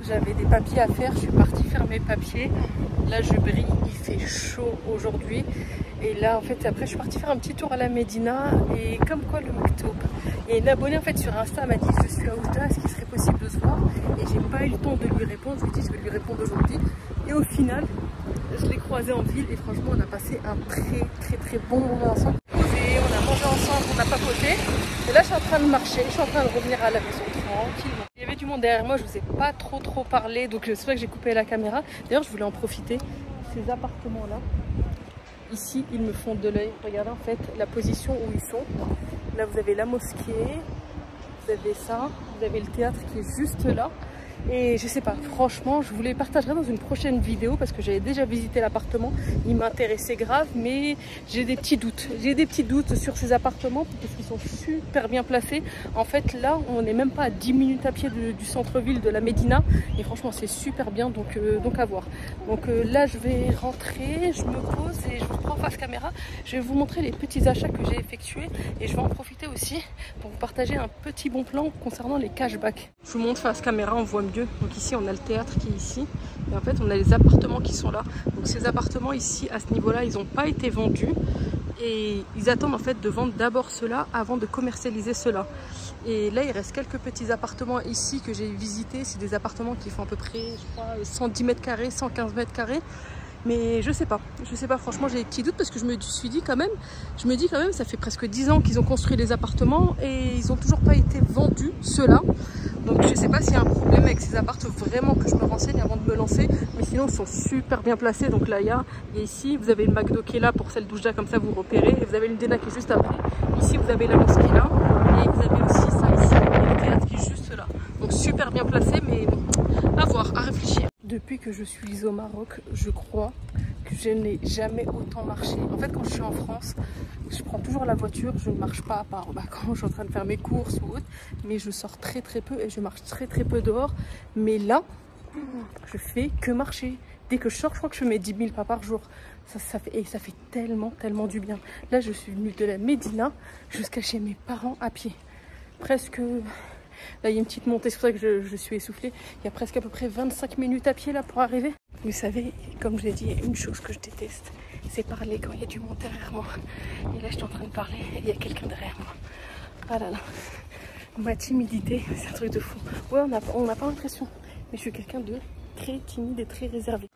J'avais des papiers à faire, je suis partie faire mes papiers. Là je brille, il fait chaud aujourd'hui. Et là en fait après je suis partie faire un petit tour à la Médina. Et comme quoi le Maktoub, il y a une abonnée en fait sur Insta m'a dit je suis à Oujda, est-ce qu'il serait possible de se voir? Et j'ai pas eu le temps de lui répondre, je lui ai dit je vais lui répondre aujourd'hui. Et au final je l'ai croisé en ville et franchement on a passé un très bon moment ensemble. On a mangé ensemble, on a papoté. Et là je suis en train de marcher, je suis en train de revenir à la maison tranquillement. Il y avait du monde derrière moi, je vous ai pas trop parlé, donc c'est vrai que j'ai coupé la caméra. D'ailleurs je voulais en profiter. Ces appartements là, ici ils me font de l'œil. Regardez en fait la position où ils sont. Là vous avez la mosquée, vous avez ça, vous avez le théâtre qui est juste là. Et je sais pas, franchement, je vous les partagerai dans une prochaine vidéo parce que j'avais déjà visité l'appartement. Il m'intéressait grave, mais j'ai des petits doutes. J'ai des petits doutes sur ces appartements parce qu'ils sont super bien placés. En fait, là, on n'est même pas à 10 minutes à pied du centre-ville de la Médina. Et franchement, c'est super bien, donc à voir. Donc là, je vais rentrer, je me pose et je vous prends face caméra. Je vais vous montrer les petits achats que j'ai effectués. Et je vais en profiter aussi pour vous partager un petit bon plan concernant les cashbacks. Je vous montre face caméra, on voit mieux. Donc ici on a le théâtre qui est ici et en fait on a les appartements qui sont là. Donc ces appartements ici à ce niveau là ils n'ont pas été vendus et ils attendent en fait de vendre d'abord ceux-là avant de commercialiser ceux-là. Et là il reste quelques petits appartements ici que j'ai visités. C'est des appartements qui font à peu près je crois 110 mètres carrés, 115 mètres carrés. Mais je sais pas franchement j'ai des petits doutes parce que je me suis dit quand même, ça fait presque 10 ans qu'ils ont construit les appartements et ils n'ont toujours pas été vendus ceux-là. Donc je sais pas s'il y a un problème avec ces appartements, vraiment que je me renseigne avant de me lancer. Mais sinon ils sont super bien placés. Donc là il y a ici, vous avez le McDo qui est là pour celle d'Oujda, comme ça vous repérez. Et vous avez l'Indena qui est juste après. Ici vous avez la mosquée là. Et vous avez aussi ça ici, et le théâtre qui est juste là. Donc super bien placé, mais à voir, à réfléchir. Depuis que je suis au Maroc, je crois que je n'ai jamais autant marché. En fait, quand je suis en France, je prends toujours la voiture, je ne marche pas à part quand je suis en train de faire mes courses ou autre, mais je sors très peu et je marche très peu dehors. Mais là, je fais que marcher. Dès que je sors, je crois que je mets 10 000 pas par jour. Ça fait tellement du bien. Là, je suis venue de la Médina jusqu'à chez mes parents à pied. Presque... Là, il y a une petite montée, c'est pour ça que je suis essoufflée. Il y a presque à peu près 25 minutes à pied là pour arriver. Vous savez, comme je l'ai dit, il y a une chose que je déteste, c'est parler quand il y a du monde derrière moi. Et là, je suis en train de parler et il y a quelqu'un derrière moi. Ah là là, ma timidité, c'est un truc de fou. Ouais, on n'a pas l'impression, mais je suis quelqu'un de très timide et très réservé.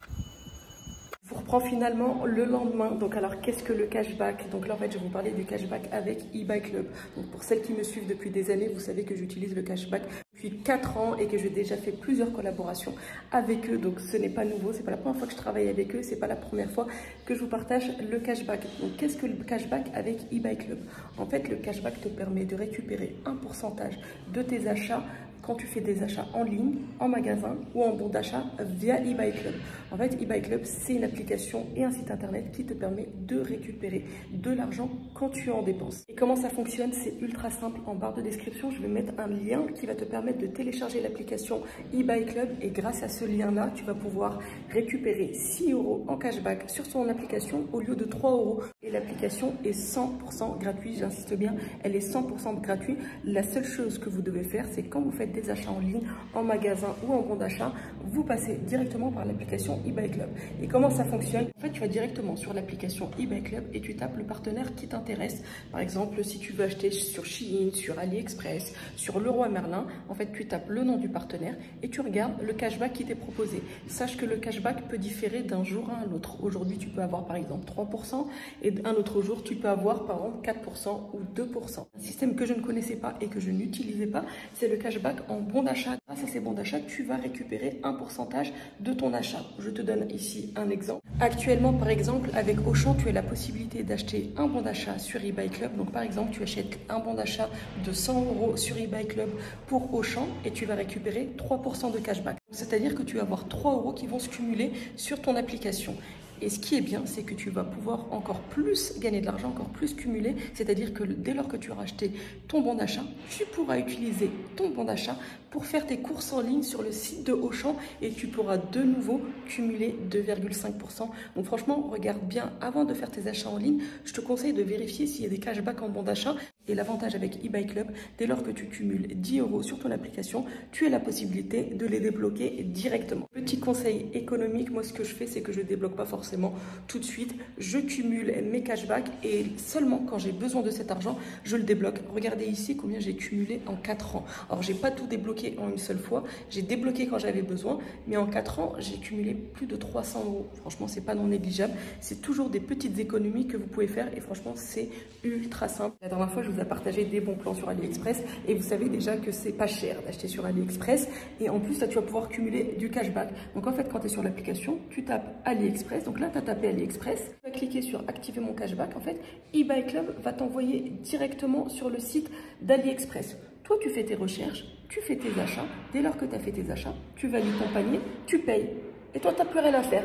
Je vous reprends finalement le lendemain. Donc alors qu'est-ce que le cashback? Donc là en fait je vais vous parler du cashback avec eBay Club. Donc pour celles qui me suivent depuis des années, vous savez que j'utilise le cashback depuis 4 ans et que j'ai déjà fait plusieurs collaborations avec eux. Donc ce n'est pas nouveau, c'est pas la première fois que je travaille avec eux, c'est pas la première fois que je vous partage le cashback. Donc qu'est-ce que le cashback avec eBay Club? En fait le cashback te permet de récupérer un pourcentage de tes achats quand tu fais des achats en ligne, en magasin ou en bon d'achat via eBay Club. En fait, eBay Club, c'est une application et un site internet qui te permet de récupérer de l'argent quand tu en dépenses. Et comment ça fonctionne? C'est ultra simple. En barre de description, je vais mettre un lien qui va te permettre de télécharger l'application eBay Club et grâce à ce lien-là, tu vas pouvoir récupérer 6 € en cashback sur ton application au lieu de 3 €. Et l'application est 100% gratuite, j'insiste bien, elle est 100% gratuite. La seule chose que vous devez faire, c'est quand vous faites des achats en ligne, en magasin ou en bon d'achat, vous passez directement par l'application eBay Club. Et comment ça fonctionne? En fait, tu vas directement sur l'application eBay Club et tu tapes le partenaire qui t'intéresse. Par exemple, si tu veux acheter sur Shein, sur AliExpress, sur Leroy Merlin, en fait, tu tapes le nom du partenaire et tu regardes le cashback qui t'est proposé. Sache que le cashback peut différer d'un jour à un autre. Aujourd'hui, tu peux avoir par exemple 3% et un autre jour, tu peux avoir par exemple 4% ou 2%. Un système que je ne connaissais pas et que je n'utilisais pas, c'est le cashback en bon d'achat. Grâce à ces bons d'achat, tu vas récupérer un pourcentage de ton achat. Je te donne ici un exemple. Actuellement, par exemple, avec Auchan, tu as la possibilité d'acheter un bon d'achat sur eBay Club. Donc, par exemple, tu achètes un bon d'achat de 100 € sur eBay Club pour Auchan et tu vas récupérer 3% de cashback. C'est-à-dire que tu vas avoir 3 € qui vont se cumuler sur ton application. Et ce qui est bien, c'est que tu vas pouvoir encore plus gagner de l'argent, encore plus cumuler. C'est-à-dire que dès lors que tu auras acheté ton bon d'achat, tu pourras utiliser ton bon d'achat pour faire tes courses en ligne sur le site de Auchan et tu pourras de nouveau cumuler 2,5%. Donc franchement, regarde bien avant de faire tes achats en ligne. Je te conseille de vérifier s'il y a des cashbacks en bon d'achat. Et l'avantage avec eBay Club, dès lors que tu cumules 10 € sur ton application, tu as la possibilité de les débloquer directement. Petit conseil économique, moi ce que je fais, c'est que je ne débloque pas forcément tout de suite. Je cumule mes cashbacks et seulement quand j'ai besoin de cet argent, je le débloque. Regardez ici combien j'ai cumulé en 4 ans. Alors j'ai pas tout débloqué en une seule fois, j'ai débloqué quand j'avais besoin, mais en 4 ans, j'ai cumulé plus de 300 €. Franchement, c'est pas non négligeable. C'est toujours des petites économies que vous pouvez faire et franchement, c'est ultra simple. La dernière fois, je vous ai partagé des bons plans sur AliExpress et vous savez déjà que c'est pas cher d'acheter sur AliExpress et en plus, là, tu vas pouvoir cumuler du cashback. Donc en fait, quand tu es sur l'application, tu tapes AliExpress. Donc là, tu as tapé AliExpress. Tu vas cliquer sur activer mon cashback. En fait, eBay Club va t'envoyer directement sur le site d'AliExpress. Toi, tu fais tes recherches, tu fais tes achats. Dès lors que tu as fait tes achats, tu valides ton panier, tu payes. Et toi, tu n'as plus rien à faire.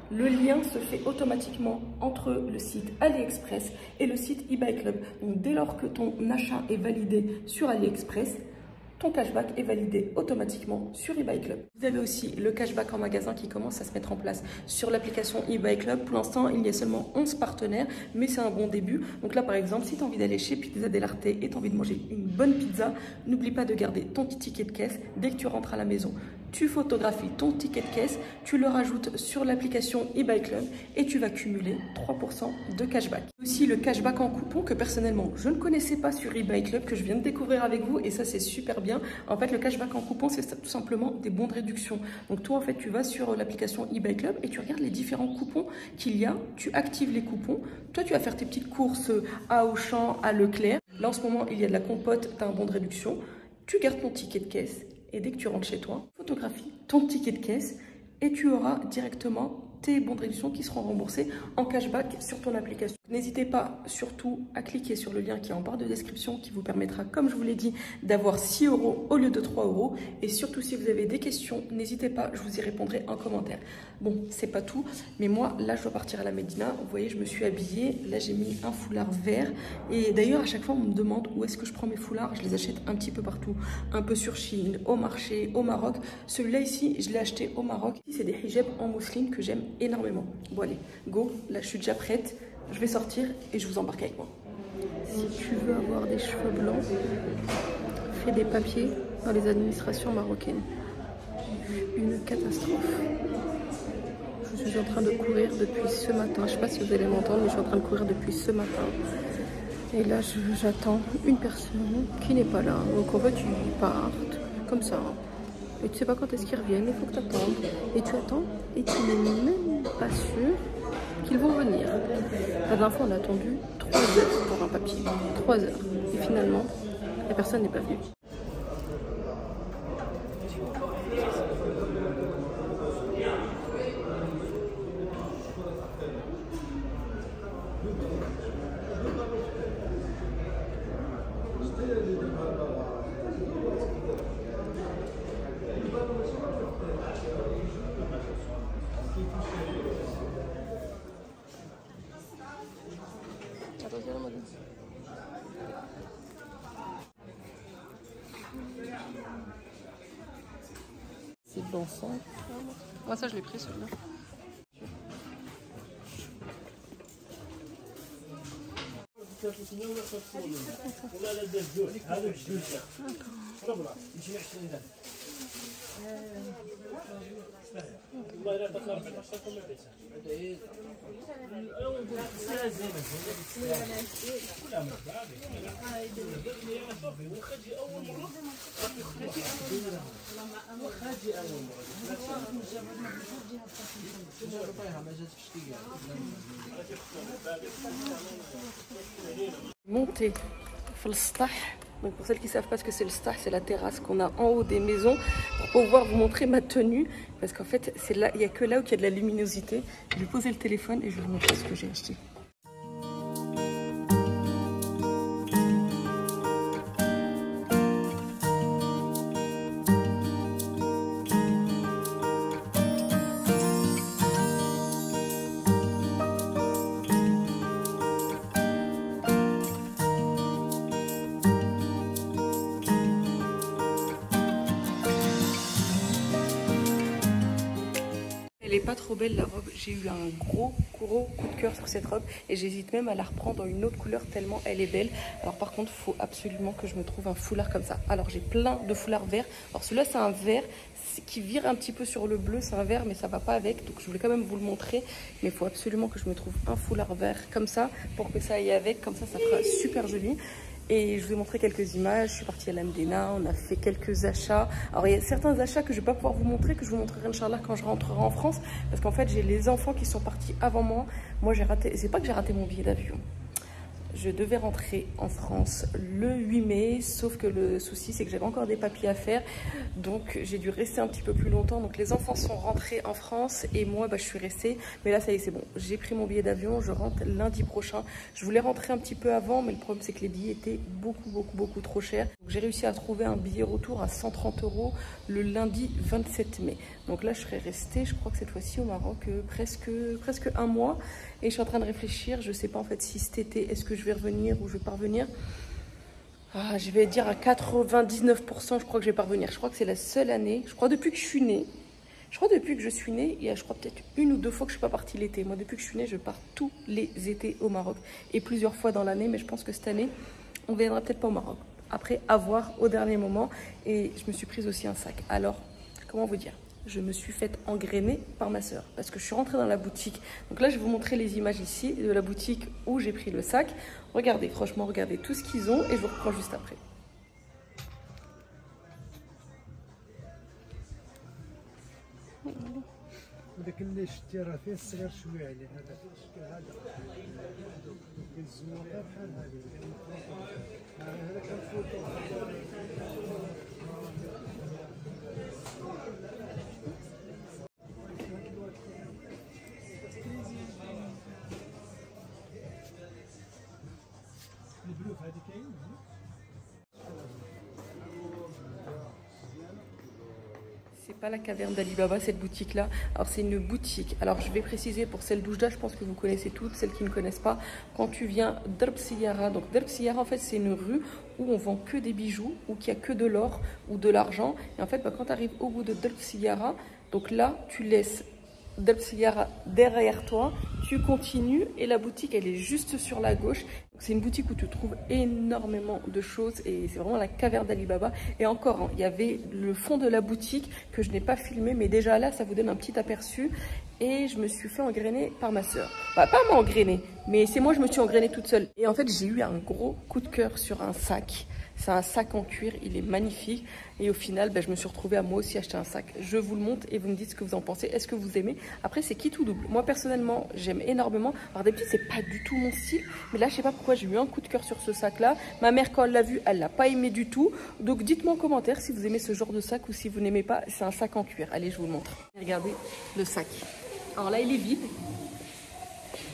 Le lien se fait automatiquement entre le site AliExpress et le site eBay Club. Donc, dès lors que ton achat est validé sur AliExpress, ton cashback est validé automatiquement sur eBay Club. Vous avez aussi le cashback en magasin qui commence à se mettre en place sur l'application eBay Club. Pour l'instant, il y a seulement 11 partenaires, mais c'est un bon début. Donc là, par exemple, si tu as envie d'aller chez Pizza dell'Arte et tu as envie de manger une bonne pizza, n'oublie pas de garder ton petit ticket de caisse dès que tu rentres à la maison. Tu photographies ton ticket de caisse, tu le rajoutes sur l'application eBay Club et tu vas cumuler 3% de cashback. Aussi le cashback en coupon que personnellement je ne connaissais pas sur eBay Club, que je viens de découvrir avec vous et ça c'est super bien. En fait le cashback en coupon c'est tout simplement des bons de réduction. Donc toi en fait tu vas sur l'application eBay Club et tu regardes les différents coupons qu'il y a, tu actives les coupons. Toi tu vas faire tes petites courses à Auchan, à Leclerc. Là en ce moment il y a de la compote, tu as un bon de réduction. Tu gardes ton ticket de caisse. Et dès que tu rentres chez toi, photographie ton ticket de caisse et tu auras directement tes bons de réduction qui seront remboursés en cashback sur ton application. N'hésitez pas surtout à cliquer sur le lien qui est en barre de description qui vous permettra, comme je vous l'ai dit, d'avoir 6 € au lieu de 3 €. Et surtout, si vous avez des questions, n'hésitez pas, je vous y répondrai en commentaire. Bon, c'est pas tout, mais moi, là, je dois partir à la Médina. Vous voyez, je me suis habillée. Là, j'ai mis un foulard vert. Et d'ailleurs, à chaque fois, on me demande où est-ce que je prends mes foulards. Je les achète un petit peu partout. Un peu sur Chine, au marché, au Maroc. Celui-là ici, je l'ai acheté au Maroc. C'est des hijabs en mousseline que j'aime énormément. Bon, allez, go. Là, je suis déjà prête. Je vais sortir et je vous embarque avec moi. Si tu veux avoir des cheveux blancs, fais des papiers dans les administrations marocaines. Une catastrophe. Je suis en train de courir depuis ce matin. Je ne sais pas si vous allez m'entendre, mais je suis en train de courir depuis ce matin. Et là, j'attends une personne qui n'est pas là. Donc en fait, ils partent comme ça. Et tu sais pas quand est-ce qu'ils reviennent, il faut que tu attendes. Et tu attends et tu n'es même pas sûr qu'ils vont venir. La dernière fois, on a attendu 3 heures pour un papier. 3 heures. Et finalement, la personne n'est pas venue. C'est bon sang. Moi ça je l'ai pris celui-là. Montée في السطح. Donc pour celles qui ne savent pas ce que c'est le stah, c'est la terrasse qu'on a en haut des maisons pour pouvoir vous montrer ma tenue. Parce qu'en fait, c'est là, il n'y a que là où il y a de la luminosité. Je vais poser le téléphone et je vais vous montrer ce que j'ai acheté. Elle est pas trop belle la robe, j'ai eu un gros coup de cœur sur cette robe et j'hésite même à la reprendre dans une autre couleur tellement elle est belle. Alors par contre, il faut absolument que je me trouve un foulard comme ça. Alors j'ai plein de foulards verts. Alors celui-là c'est un vert qui vire un petit peu sur le bleu, c'est un vert mais ça va pas avec. Donc je voulais quand même vous le montrer, mais il faut absolument que je me trouve un foulard vert comme ça pour que ça aille avec, comme ça fera super joli. Et je vous ai montré quelques images, je suis partie à l'Amdena, on a fait quelques achats. Alors il y a certains achats que je ne vais pas pouvoir vous montrer, que je vous montrerai Inch'Allah quand je rentrerai en France. Parce qu'en fait j'ai les enfants qui sont partis avant moi. Moi j'ai raté, c'est pas que j'ai raté mon billet d'avion. Je devais rentrer en France le 8 mai, sauf que le souci c'est que j'avais encore des papiers à faire, donc j'ai dû rester un petit peu plus longtemps. Donc les enfants sont rentrés en France et moi je suis restée, mais là ça y est c'est bon, j'ai pris mon billet d'avion, je rentre lundi prochain. Je voulais rentrer un petit peu avant, mais le problème c'est que les billets étaient beaucoup trop chers. J'ai réussi à trouver un billet retour à 130 € le lundi 27 mai. Donc là je serai restée, je crois que cette fois-ci au Maroc, presque un mois. Et je suis en train de réfléchir, je ne sais pas en fait si cet été, est-ce que je vais revenir ou je vais pas revenir. Je vais dire à 99%, je crois que je vais pas revenir. Je crois que c'est la seule année, je crois depuis que je suis née. Il y a je crois peut-être 1 ou 2 fois que je ne suis pas partie l'été. Moi depuis que je suis née, je pars tous les étés au Maroc. Et plusieurs fois dans l'année, mais je pense que cette année, on ne viendra peut-être pas au Maroc. Après, à voir au dernier moment. Et je me suis prise aussi un sac. Alors, comment vous dire ? Je me suis faite engrainer par ma soeur parce que je suis rentrée dans la boutique. Donc là, je vais vous montrer les images ici de la boutique où j'ai pris le sac. Regardez, franchement, regardez tout ce qu'ils ont et je vous reprends juste après. داك اللي شتي راه فيه الصغير شويه عليه هذا الشكل هذا الزواقه بحال هذا كنفوتو البلوف هذه كاين. C'est pas la caverne d'Ali Baba, cette boutique-là. Alors, c'est une boutique. Alors, je vais préciser pour celle d'Oujda, je pense que vous connaissez toutes, celles qui ne connaissent pas. Quand tu viens d'Darb Siyara, donc Darb Siyara, en fait, c'est une rue où on vend que des bijoux, où il n'y a que de l'or ou de l'argent. Et en fait, quand tu arrives au bout de Darb Siyara, donc là, tu laisses Darb Siyara derrière toi, tu continues et la boutique, elle est juste sur la gauche. C'est une boutique où tu trouves énormément de choses et c'est vraiment la caverne d'Ali Baba. Et encore, hein, il y avait le fond de la boutique que je n'ai pas filmé, mais déjà là, ça vous donne un petit aperçu. Et je me suis fait engrainer par ma soeur. Bah, pas m'engrainer, mais c'est moi, je me suis engrainée toute seule. Et en fait, j'ai eu un gros coup de cœur sur un sac. C'est un sac en cuir, il est magnifique. Et au final, je me suis retrouvée à moi aussi acheter un sac. Je vous le montre et vous me dites ce que vous en pensez. Est-ce que vous aimez? Après, c'est qui tout double. Moi, personnellement, j'aime énormément. Alors d'habitude, c'est pas du tout mon style. Mais là, je sais pas pourquoi, j'ai eu un coup de cœur sur ce sac-là. Ma mère, quand elle l'a vu, elle l'a pas aimé du tout. Donc, dites-moi en commentaire si vous aimez ce genre de sac ou si vous n'aimez pas. C'est un sac en cuir. Allez, je vous le montre. Regardez le sac. Alors là, il est vide.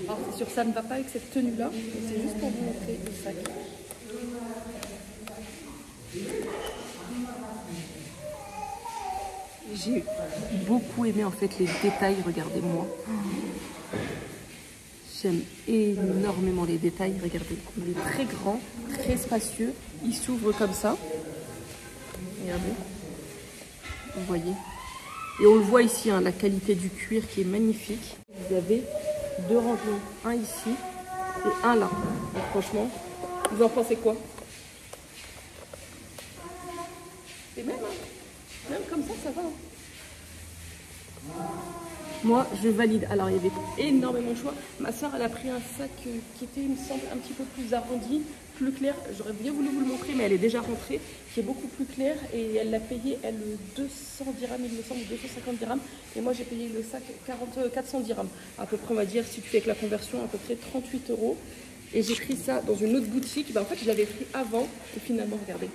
Alors, c'est sûr, ça ne va pas avec cette tenue-là. C'est juste pour vous montrer le sac. J'ai beaucoup aimé en fait les détails, regardez-moi. J'aime énormément les détails, regardez. Il est très grand, très spacieux, il s'ouvre comme ça. Regardez, vous voyez. Et on le voit ici, hein, la qualité du cuir qui est magnifique. Vous avez 2 rangements, un ici et un là. Donc, franchement, vous en pensez quoi? Et même, hein, même comme ça va. Moi, je valide. Alors, il y avait énormément de choix. Ma soeur, elle a pris un sac qui était, il me semble, un petit peu plus arrondi, plus clair. J'aurais bien voulu vous le montrer, mais elle est déjà rentrée, qui est beaucoup plus clair. Et elle l'a payé, elle, 200 dirhams, il me semble, 250 dirhams. Et moi, j'ai payé le sac 400 dirhams. À peu près, on va dire, si tu fais avec la conversion, à peu près 38 €. Et j'ai pris ça dans une autre boutique. En fait, je l'avais pris avant. Et finalement, regardez.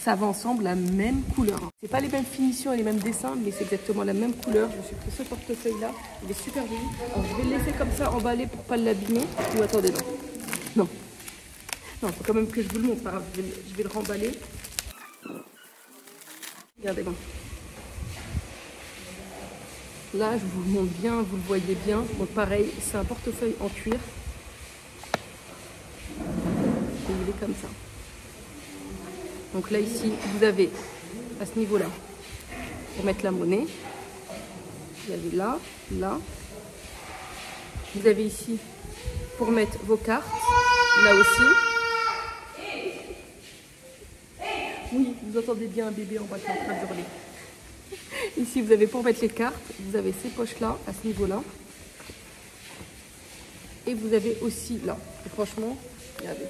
Ça va ensemble la même couleur. C'est pas les mêmes finitions et les mêmes dessins, mais c'est exactement la même couleur. Je me suis pris ce portefeuille-là. Il est super joli. Alors, je vais le laisser comme ça emballé pour pas l'abîmer. Ou attendez, non. Non. Non, il faut quand même que je vous le montre. Je vais le remballer. Regardez-moi. Là, je vous le montre bien, vous le voyez bien. Donc pareil, c'est un portefeuille en cuir. Et il est comme ça. Donc là, ici, vous avez, à ce niveau-là, pour mettre la monnaie. Vous avez là, là. Vous avez ici pour mettre vos cartes. Là aussi. Oui, vous entendez bien un bébé en bas qui est en train de hurler. Ici, vous avez pour mettre les cartes. Vous avez ces poches-là, à ce niveau-là. Et vous avez aussi là. Et franchement, regardez.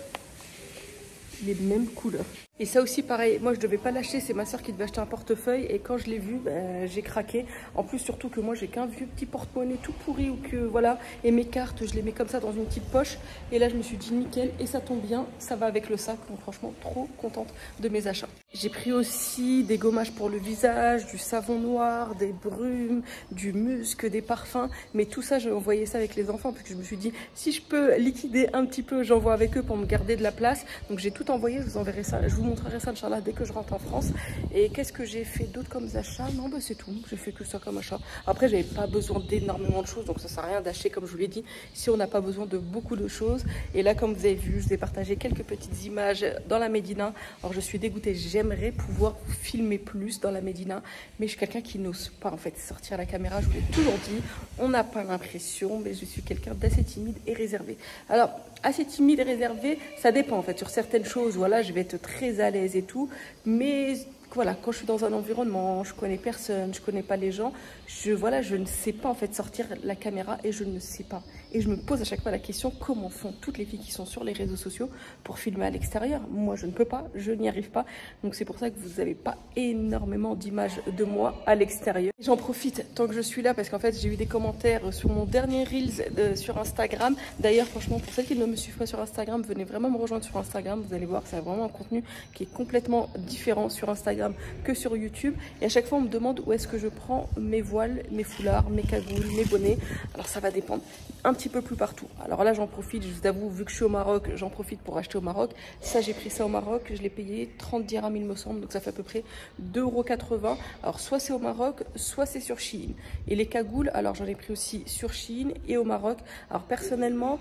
Les mêmes couleurs. Et ça aussi pareil, moi je devais pas l'acheter, c'est ma soeur qui devait acheter un portefeuille et quand je l'ai vu, j'ai craqué. En plus surtout que moi j'ai qu'un vieux petit porte-monnaie tout pourri ou que voilà, et mes cartes je les mets comme ça dans une petite poche et là je me suis dit nickel et ça tombe bien, ça va avec le sac, donc franchement trop contente de mes achats. J'ai pris aussi des gommages pour le visage, du savon noir, des brumes, du musc, des parfums, mais tout ça je envoyais ça avec les enfants parce que je me suis dit si je peux liquider un petit peu, j'envoie avec eux pour me garder de la place. Donc j'ai tout envoyé, je vous enverrai ça, je vous montrerai ça Inch'Allah dès que je rentre en France. Et qu'est-ce que j'ai fait d'autre comme achat? Non, bah c'est tout, j'ai fait que ça comme achat. Après j'avais pas besoin d'énormément de choses, donc ça sert à rien d'acheter comme je vous l'ai dit si on n'a pas besoin de beaucoup de choses. Et là comme vous avez vu, je vous ai partagé quelques petites images dans la Médina. Alors je suis dégoûtée, j'aimerais pouvoir vous filmer plus dans la Médina, mais je suis quelqu'un qui n'ose pas en fait sortir à la caméra, je vous l'ai toujours dit, on n'a pas l'impression, mais je suis quelqu'un d'assez timide et réservé. Alors assez timide et réservé, ça dépend en fait sur certaines choses, voilà, je vais être très à l'aise et tout, mais voilà, quand je suis dans un environnement, je connais personne, je connais pas les gens, je ne sais pas en fait sortir la caméra et je ne sais pas. Et je me pose à chaque fois la question, comment font toutes les filles qui sont sur les réseaux sociaux pour filmer à l'extérieur? Moi, je ne peux pas, je n'y arrive pas. Donc c'est pour ça que vous n'avez pas énormément d'images de moi à l'extérieur. J'en profite tant que je suis là parce qu'en fait, j'ai eu des commentaires sur mon dernier Reels sur Instagram. D'ailleurs, franchement, pour celles qui ne me suivent pas sur Instagram, venez vraiment me rejoindre sur Instagram. Vous allez voir que c'est vraiment un contenu qui est complètement différent sur Instagram que sur YouTube. Et à chaque fois, on me demande où est-ce que je prends mes voiles, mes foulards, mes cagoules, mes bonnets. Alors ça va dépendre un petit peu plus partout. Alors là, j'en profite, je vous avoue, vu que je suis au Maroc, j'en profite pour acheter au Maroc. Ça, j'ai pris ça au Maroc, je l'ai payé 30 dirhams, il me semble, donc ça fait à peu près 2,80 €. Alors soit c'est au Maroc, soit c'est sur Shein. Et les cagoules, alors j'en ai pris aussi sur Shein et au Maroc. Alors personnellement,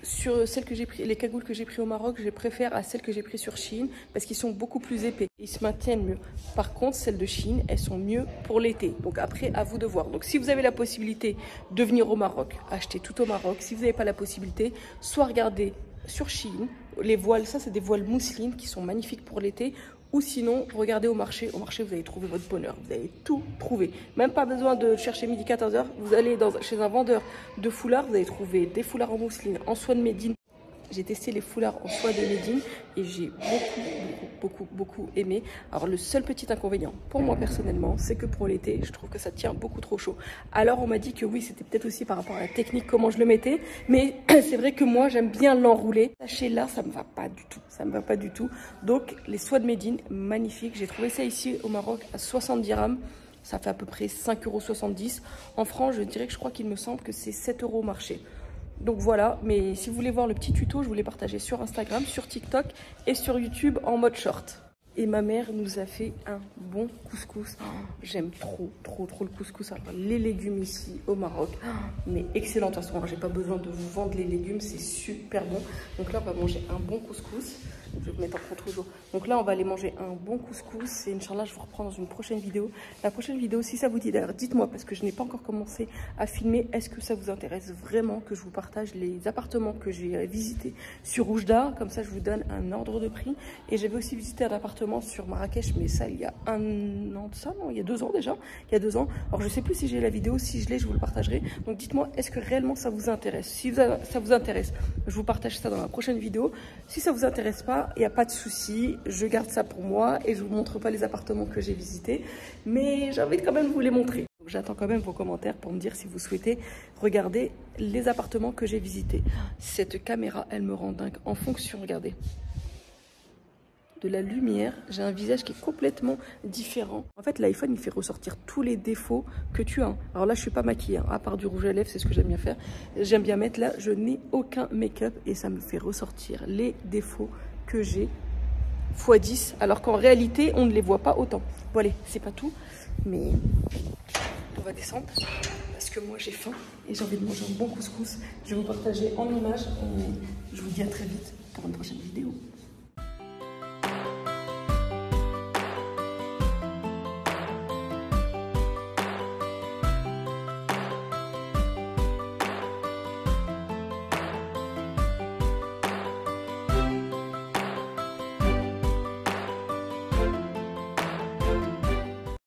sur celles que j'ai pris, les cagoules que j'ai pris au Maroc, je préfère à celles que j'ai pris sur Shein parce qu'ils sont beaucoup plus épais. Ils se maintiennent mieux. Par contre, celles de Shein, elles sont mieux pour l'été. Donc après, à vous de voir. Donc si vous avez la possibilité de venir au Maroc, achetez tout au Maroc. Si vous n'avez pas la possibilité, soit regardez sur Shein. Les voiles, ça c'est des voiles mousseline qui sont magnifiques pour l'été. Ou sinon, regardez au marché. Au marché, vous allez trouver votre bonheur. Vous allez tout trouver. Même pas besoin de chercher midi 14 h. Vous allez chez un vendeur de foulards. Vous allez trouver des foulards en mousseline, en soie de Médine. J'ai testé les foulards en soie de Médine et j'ai beaucoup aimé. Alors le seul petit inconvénient pour moi personnellement, c'est que pour l'été, je trouve que ça tient beaucoup trop chaud. Alors on m'a dit que oui, c'était peut-être aussi par rapport à la technique, comment je le mettais. Mais c'est vrai que moi, j'aime bien l'enrouler. Sachez là, ça me va pas du tout. Ça me va pas du tout. Donc les soies de Médine, magnifiques. J'ai trouvé ça ici au Maroc à 60 dirhams. Ça fait à peu près 5,70 €. En France, je dirais que je crois qu'il me semble que c'est 7 € au marché. Donc voilà, mais si vous voulez voir le petit tuto, je vous l'ai partagé sur Instagram, sur TikTok et sur YouTube en mode short. Et ma mère nous a fait un bon couscous. Oh, j'aime trop le couscous. Alors les légumes ici au Maroc, mais excellent. De toute façon, j'ai pas besoin de vous vendre les légumes, c'est super bon. Donc là, on va manger un bon couscous. Je vais vous mettre en contre-jour. Donc là, on va aller manger un bon couscous. Et Inch'Allah, je vous reprends dans une prochaine vidéo. La prochaine vidéo, si ça vous dit, d'ailleurs, dites-moi, parce que je n'ai pas encore commencé à filmer. Est-ce que ça vous intéresse vraiment que je vous partage les appartements que j'ai visités sur Oujda? Comme ça, je vous donne un ordre de prix. Et j'avais aussi visité un appartement sur Marrakech, mais ça, il y a un an de ça, non, il y a 2 ans déjà. Il y a 2 ans. Alors, je sais plus si j'ai la vidéo. Si je l'ai, je vous le partagerai. Donc, dites-moi, est-ce que réellement ça vous intéresse? Si ça vous intéresse, je vous partage ça dans la prochaine vidéo. Si ça vous intéresse pas, il n'y a pas de souci, je garde ça pour moi et je vous montre pas les appartements que j'ai visités, mais j'ai envie de quand même vous les montrer. J'attends quand même vos commentaires pour me dire si vous souhaitez regarder les appartements que j'ai visités. Cette caméra, elle me rend dingue. En fonction, regardez, de la lumière, j'ai un visage qui est complètement différent. En fait, l'iPhone, il fait ressortir tous les défauts que tu as. Alors là, je suis pas maquillée, hein. À part du rouge à lèvres, c'est ce que j'aime bien faire. J'aime bien mettre là, je n'ai aucun make-up et ça me fait ressortir les défauts que j'ai x10, alors qu'en réalité, on ne les voit pas autant. Bon allez, c'est pas tout, mais on va descendre parce que moi j'ai faim et j'ai envie de manger un bon couscous. Je vais vous partager en images et je vous dis à très vite pour une prochaine vidéo.